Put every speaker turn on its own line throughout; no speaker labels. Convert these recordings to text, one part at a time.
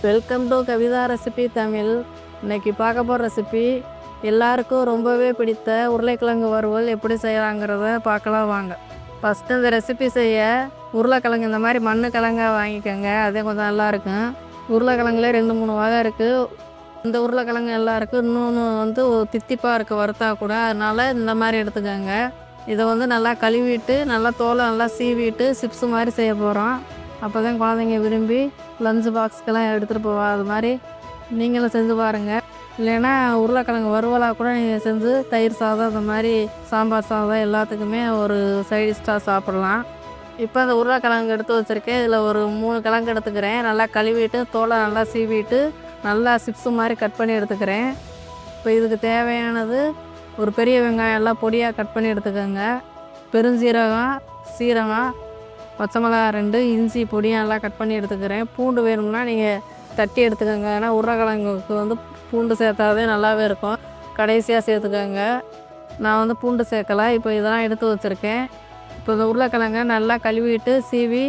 Welcome to Kavitha recipe Tamil. இன்னைக்கு பார்க்க போகிற ரெசிபி எல்லாருக்கும் ரொம்பவே பிடித்த உருளைக்கிழங்கு வறுவல் எப்படி செய்யலாங்கிறத பார்க்கலாம் வாங்க. ஃபஸ்ட்டு இந்த ரெசிபி செய்ய உருளைக்கிழங்கு இந்த மாதிரி மண்ணு கிழங்காக வாங்கிக்கோங்க. அதே கொஞ்சம் நல்லாயிருக்கும். உருளைக்கிழங்குல 2-3 வகை இருக்குது. இந்த உருளைக்கிழங்கு எல்லாருக்கும் இன்னொன்று வந்து தித்திப்பாக இருக்குது வறுத்தா கூட, அதனால் இந்த மாதிரி எடுத்துக்கோங்க. இதை வந்து நல்லா கழுவிட்டு நல்லா தோலை நல்லா சீவிட்டு சிப்ஸு மாதிரி செய்ய போகிறோம். அப்போ தான் குழந்தைங்க விரும்பி லஞ்ச் பாக்ஸ்க்கெல்லாம் எடுத்துகிட்டு போவா. அது மாதிரி நீங்களும் செஞ்சு பாருங்கள். இல்லைன்னா உருளைக்கிழங்கு வறுவலாக கூட நீங்கள் செஞ்சு தயிர் சாதம் அந்த மாதிரி சாம்பார் சாதம் எல்லாத்துக்குமே ஒரு சைடிஷ்டாக சாப்பிட்லாம். இப்போ அந்த உருளைக்கிழங்கு எடுத்து வச்சுருக்கேன். இதில் ஒரு 3 கிழங்கு எடுத்துக்கிறேன். நல்லா கழுவிட்டு தோலை நல்லா சீவிட்டு நல்லா சிப்ஸு மாதிரி கட் பண்ணி எடுத்துக்கிறேன். இப்போ இதுக்கு தேவையானது ஒரு பெரிய வெங்காயம் எல்லாம் பொடியாக கட் பண்ணி எடுத்துக்கோங்க. பெருஞ்சீரகம், சீரகம், பச்சை மிளகா 2, இஞ்சி பொடியாக நல்லா கட் பண்ணி எடுத்துக்கிறேன். பூண்டு வேணும்னா நீங்கள் தட்டி எடுத்துக்கோங்க. ஏன்னா உருளைக்கிழங்குக்கு வந்து பூண்டு சேர்த்தாதே நல்லாவே இருக்கும். கடைசியாக சேர்த்துக்கோங்க. நான் வந்து பூண்டு சேர்க்கலை. இப்போ இதெல்லாம் எடுத்து வச்சுருக்கேன். இப்போ இந்த உருளைக்கிழங்க நல்லா கழுவிட்டு சீவி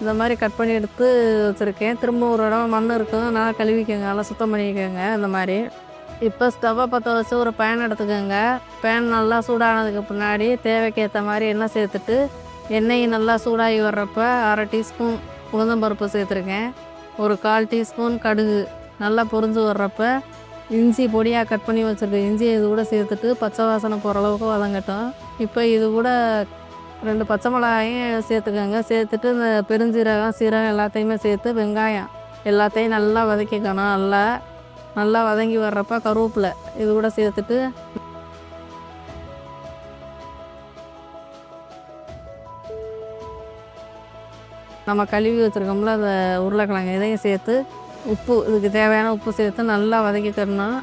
இந்த மாதிரி கட் பண்ணி எடுத்து வச்சுருக்கேன். திரும்ப ஒரு இடம் மண் இருக்கும், நல்லா கழுவிக்கோங்க, நல்லா சுத்தம் பண்ணிக்கோங்க இந்த மாதிரி. இப்போ ஸ்டவ்வை பற்ற வச்சு ஒரு பேன் எடுத்துக்கோங்க. பேன் நல்லா சூடானதுக்கு பின்னாடி தேவைக்கு ஏற்ற மாதிரி எண்ணெய் சேர்த்துட்டு எண்ணெய் நல்லா சூடாகி வர்றப்ப 1/2 டீஸ்பூன் உளுந்தம்பருப்பு சேர்த்துருக்கேன். ஒரு 1/4 டீஸ்பூன் கடுகு நல்லா பொரிஞ்சு வர்றப்ப இஞ்சி பொடியாக கட் பண்ணி வச்சுருக்கேன். இஞ்சி இது கூட சேர்த்துட்டு பச்சை வாசனை போகிற அளவுக்கு வதங்கட்டும். இப்போ இது கூட 2 பச்சை மிளகாயும் சேர்த்துக்கோங்க. சேர்த்துட்டு இந்த பெருஞ்சீரகம், சீரகம் எல்லாத்தையுமே சேர்த்து வெங்காயம் எல்லாத்தையும் நல்லா வதக்கிக்கணும். நல்லா வதங்கி வர்றப்ப கருவேப்பிலை இது கூட சேர்த்துட்டு நம்ம கழுவி வச்சுருக்கோம்ல அந்த உருளைக்கிழங்கு இதையும் சேர்த்து உப்பு, இதுக்கு தேவையான உப்பு சேர்த்து நல்லா வதக்கிக்கிறணும்.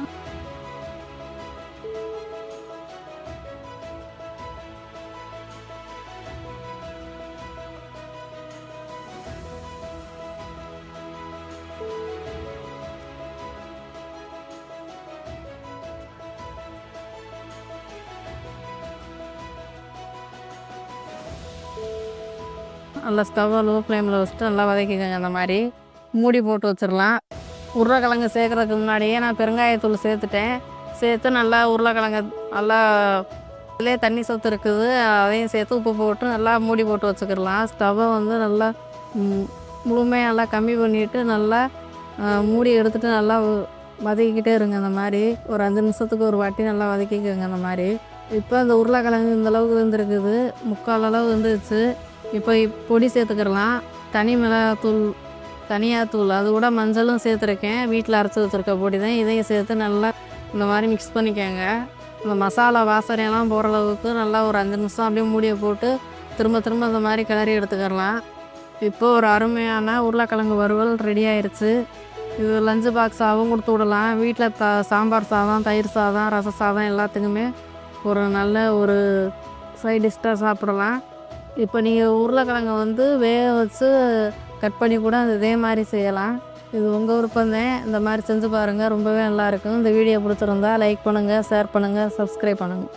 நல்லா ஸ்டவ்வை லோ ஃப்ளேமில் வச்சுட்டு நல்லா வதக்கிக்கோங்க. அந்த மாதிரி மூடி போட்டு வச்சிடலாம். உருளைக்கிழங்கு சேர்க்குறதுக்கு முன்னாடியே நான் பெருங்காயத்தூள் சேர்த்துட்டேன். சேர்த்து நல்லா உருளைக்கிழங்கு நல்லா அதிலே தண்ணி சொத்து இருக்குது, அதையும் சேர்த்து உப்பு போட்டு நல்லா மூடி போட்டு வச்சுக்கிடலாம். ஸ்டவ்வை வந்து நல்லா முழுமையாக நல்லா கம்மி பண்ணிவிட்டு நல்லா மூடி எடுத்துகிட்டு நல்லா வதக்கிக்கிட்டே இருங்க. அந்த மாதிரி ஒரு 5 நிமிஷத்துக்கு ஒரு வாட்டி நல்லா வதக்கிக்கோங்க. அந்த மாதிரி இப்போ அந்த உருளைக்கிழங்கு இந்தளவுக்கு வந்துருக்குது, 3/4 அளவு வந்துருச்சு. இப்போ பொடி சேர்த்துக்கிடலாம். தனி மிளகாத்தூள், தனியாத்தூள், அது கூட மஞ்சளும் சேர்த்துருக்கேன். வீட்டில் அரைச்சி வச்சுருக்க பொடி தான். இதையும் சேர்த்து நல்லா இந்த மாதிரி மிக்ஸ் பண்ணிக்கோங்க. இந்த மசாலா வாசனையெல்லாம் போகிற அளவுக்கு நல்லா ஒரு 5 நிமிஷம் அப்படியே மூடியை போட்டு திரும்ப இந்த மாதிரி கிளறி எடுத்துக்கிடலாம். இப்போ ஒரு அருமையான உருளைக்கிழங்கு வறுவல் ரெடி ஆயிடுச்சு. இது லஞ்சு பாக்ஸாகவும் கொடுத்து விடலாம். வீட்டில் சாம்பார் சாதம், தயிர் சாதம், ரச சாதம் எல்லாத்துக்குமே ஒரு நல்ல ஒரு சைட் டிஷ்ஷாக சாப்பிடலாம். இப்போ நீங்கள் உருளைக்கிழங்கை வந்து வேக வச்சு கட் பண்ணி கூட இதே மாதிரி செய்யலாம். இது உங்கள் விருப்பம்தான். இந்த மாதிரி செஞ்சு பாருங்கள், ரொம்பவே நல்லாயிருக்கும். இந்த வீடியோ பிடிச்சிருந்தா லைக் பண்ணுங்கள், ஷேர் பண்ணுங்கள், சப்ஸ்கிரைப் பண்ணுங்கள்.